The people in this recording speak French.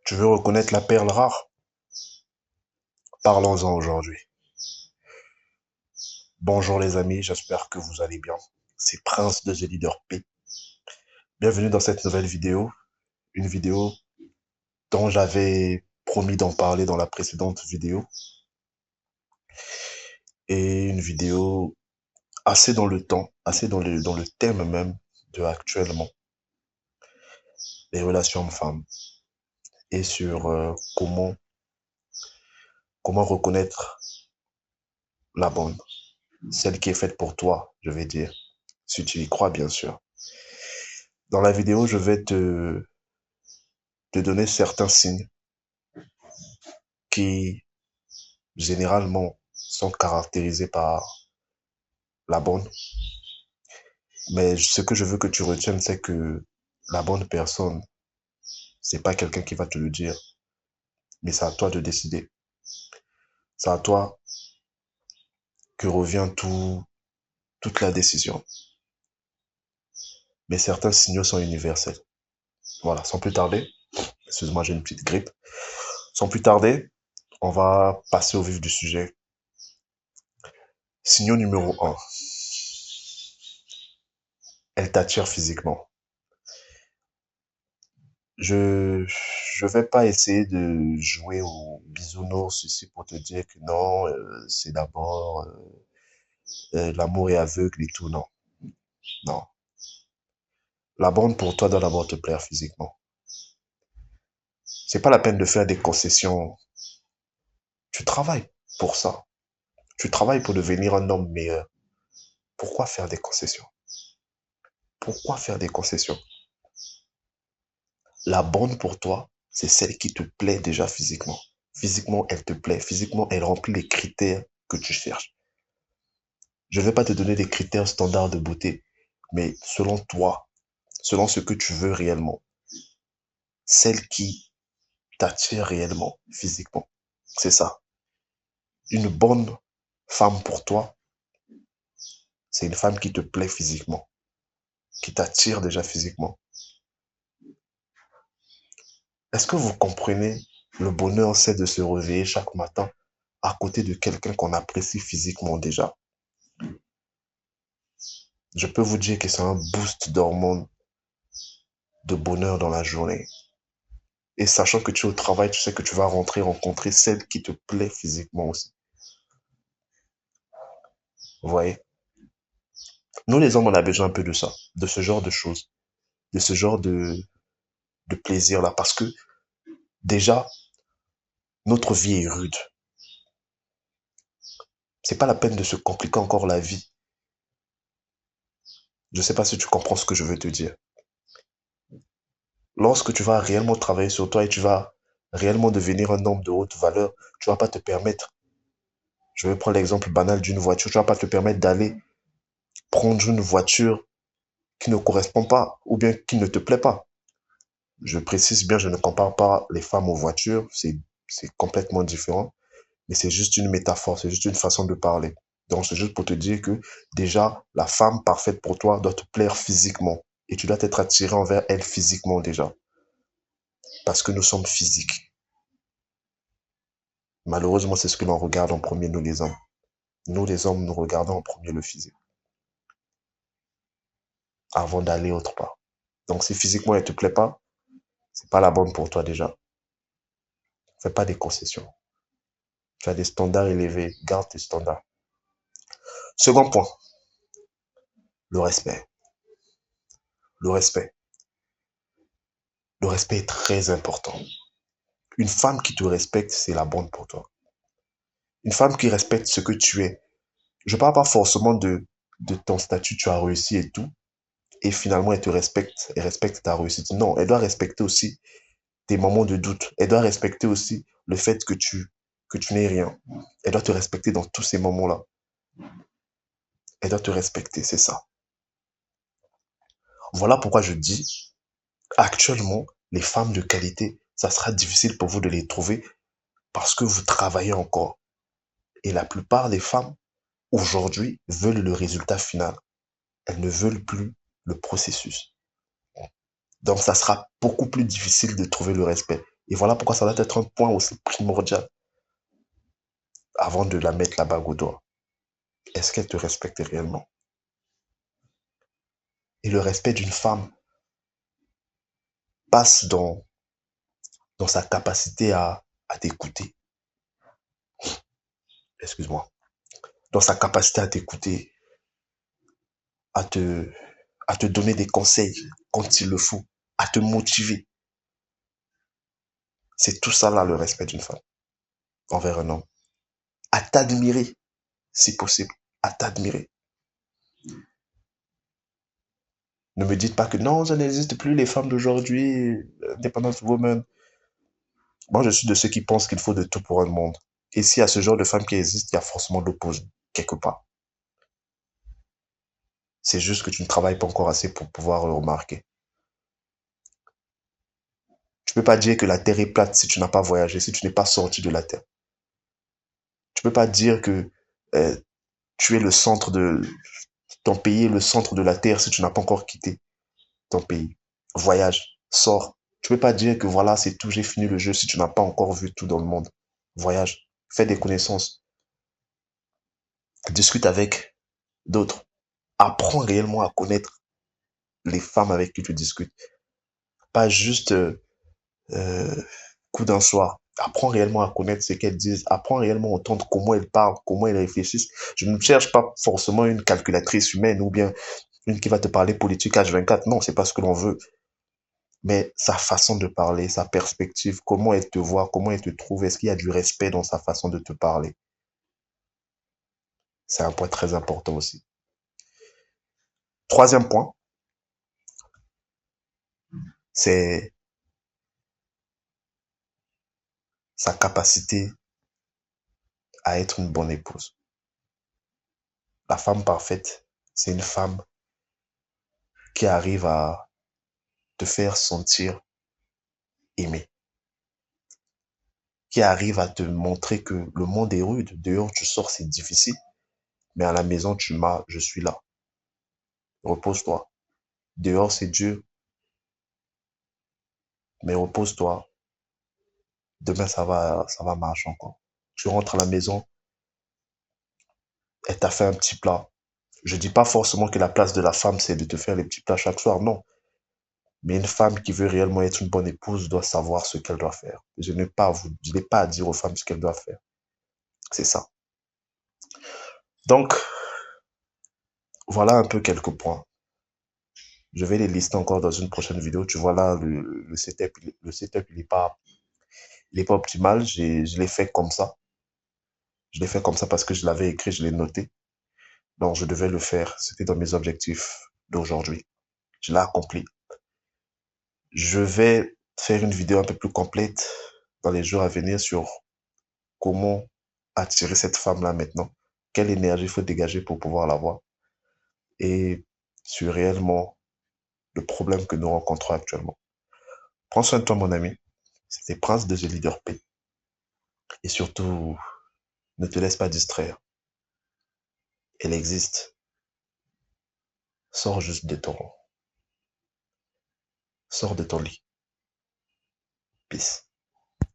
Tu veux reconnaître la perle rare? Parlons-en aujourd'hui. Bonjour les amis, j'espère que vous allez bien. C'est Prince de The Leader P. Bienvenue dans cette nouvelle vidéo. Une vidéo dont j'avais promis d'en parler dans la précédente vidéo. Et une vidéo assez dans le temps, assez dans le thème même de actuellement. Les relations hommes-femmes. Et sur comment reconnaître la bonne. Celle qui est faite pour toi, je vais dire. Si tu y crois, bien sûr. Dans la vidéo, je vais te donner certains signes qui, généralement, sont caractérisés par la bonne. Mais ce que je veux que tu retiennes, c'est que la bonne personne, c'est pas quelqu'un qui va te le dire, mais c'est à toi de décider. C'est à toi que revient toute la décision. Mais certains signaux sont universels. Voilà, sans plus tarder, excuse-moi, j'ai une petite grippe. Sans plus tarder, on va passer au vif du sujet. Signaux numéro 1. Elle t'attire physiquement. Je je vais pas essayer de jouer au bisounours ici pour te dire que non, c'est d'abord l'amour est aveugle et tout, non. Non. La bonne pour toi doit d'abord te plaire physiquement. C'est pas la peine de faire des concessions. Tu travailles pour ça. Tu travailles pour devenir un homme meilleur. Pourquoi faire des concessions? Pourquoi faire des concessions? La bonne pour toi, c'est celle qui te plaît déjà physiquement. Physiquement, elle te plaît. Physiquement, elle remplit les critères que tu cherches. Je ne vais pas te donner des critères standards de beauté, mais selon toi, selon ce que tu veux réellement, celle qui t'attire réellement, physiquement. C'est ça. Une bonne femme pour toi, c'est une femme qui te plaît physiquement, qui t'attire déjà physiquement. Est-ce que vous comprenez le bonheur, c'est de se réveiller chaque matin à côté de quelqu'un qu'on apprécie physiquement déjà? Je peux vous dire que c'est un boost d'hormones de bonheur dans la journée. Et sachant que tu es au travail, tu sais que tu vas rentrer rencontrer celle qui te plaît physiquement aussi. Vous voyez? Nous, les hommes, on a besoin un peu de ça, de ce genre de choses, de ce genre de plaisir-là. Parce que déjà, notre vie est rude. C'est pas la peine de se compliquer encore la vie. Je sais pas si tu comprends ce que je veux te dire. Lorsque tu vas réellement travailler sur toi et tu vas réellement devenir un homme de haute valeur, tu vas pas te permettre, je vais prendre l'exemple banal d'une voiture, tu vas pas te permettre d'aller prendre une voiture qui ne correspond pas ou bien qui ne te plaît pas. Je précise bien, je ne compare pas les femmes aux voitures, c'est complètement différent, mais c'est juste une métaphore, c'est juste une façon de parler. Donc c'est juste pour te dire que déjà, la femme parfaite pour toi doit te plaire physiquement et tu dois être attiré envers elle physiquement déjà, parce que nous sommes physiques. Malheureusement, c'est ce que l'on regarde en premier, nous les hommes. Nous les hommes, nous regardons en premier le physique, avant d'aller autre part. Donc si physiquement elle te plaît pas, c'est pas la bonne pour toi déjà. Fais pas des concessions. Tu as des standards élevés, garde tes standards. Second point, le respect. Le respect. Le respect est très important. Une femme qui te respecte, c'est la bonne pour toi. Une femme qui respecte ce que tu es. Je parle pas forcément de ton statut, tu as réussi et tout, et finalement elle te respecte, elle respecte ta réussite. Non, elle doit respecter aussi tes moments de doute. Elle doit respecter aussi le fait que tu n'es rien. Elle doit te respecter dans tous ces moments-là. Elle doit te respecter, c'est ça. Voilà pourquoi je dis, actuellement, les femmes de qualité, ça sera difficile pour vous de les trouver parce que vous travaillez encore. Et la plupart des femmes, aujourd'hui, veulent le résultat final. Elles ne veulent plus le processus. Donc, ça sera beaucoup plus difficile de trouver le respect. Et voilà pourquoi ça doit être un point aussi primordial avant de la mettre la bague au doigt. Est-ce qu'elle te respecte réellement? Et le respect d'une femme passe dans sa capacité à t'écouter. Excuse-moi. Dans sa capacité à t'écouter, à te, à te donner des conseils quand il le faut, à te motiver. C'est tout ça là le respect d'une femme envers un homme. À t'admirer, si possible, à t'admirer. Ne me dites pas que non, ça n'existe plus les femmes d'aujourd'hui, independent women. Moi, je suis de ceux qui pensent qu'il faut de tout pour un monde. Et s'il y a ce genre de femmes qui existent, il y a forcément l'opposé, quelque part. C'est juste que tu ne travailles pas encore assez pour pouvoir le remarquer. Tu peux pas dire que la Terre est plate si tu n'as pas voyagé, si tu n'es pas sorti de la Terre. Tu peux pas dire que euh, tu es le centre de ton pays, le centre de la Terre si tu n'as pas encore quitté ton pays. Voyage, sors. Tu peux pas dire que voilà, c'est tout, j'ai fini le jeu si tu n'as pas encore vu tout dans le monde. Voyage, fais des connaissances, discute avec d'autres. Apprends réellement à connaître les femmes avec qui tu discutes. Pas juste coup d'un soir. Apprends réellement à connaître ce qu'elles disent. Apprends réellement à entendre comment elles parlent, comment elles réfléchissent. Je ne cherche pas forcément une calculatrice humaine ou bien une qui va te parler politique H24. Non, c'est pas ce que l'on veut. Mais sa façon de parler, sa perspective, comment elle te voit, comment elle te trouve, est-ce qu'il y a du respect dans sa façon de te parler? C'est un point très important aussi. Troisième point, c'est sa capacité à être une bonne épouse. La femme parfaite, c'est une femme qui arrive à te faire sentir aimé, qui arrive à te montrer que le monde est rude. Dehors, tu sors, c'est difficile, mais à la maison, tu m'as, je suis là. Repose-toi. Dehors, c'est dur, mais repose-toi. Demain, ça va marcher encore. Tu rentres à la maison, elle t'a fait un petit plat. Je dis pas forcément que la place de la femme, c'est de te faire les petits plats chaque soir, non. Mais une femme qui veut réellement être une bonne épouse doit savoir ce qu'elle doit faire. Je n'ai pas à dire aux femmes ce qu'elles doivent faire. C'est ça. Donc, voilà un peu quelques points. Je vais les lister encore dans une prochaine vidéo. Tu vois là, le setup, il est pas optimal. Je l'ai fait comme ça. Je l'ai fait comme ça parce que je l'avais écrit, je l'ai noté. Donc, je devais le faire. C'était dans mes objectifs d'aujourd'hui. Je l'ai accompli. Je vais faire une vidéo un peu plus complète dans les jours à venir sur comment attirer cette femme-là maintenant. Quelle énergie il faut dégager pour pouvoir l'avoir. Et sur réellement le problème que nous rencontrons actuellement. Prends soin de toi, mon ami. C'était Prince de The Leader P. Et surtout, ne te laisse pas distraire. Elle existe. Sors juste de ton... Sors de ton lit. Peace.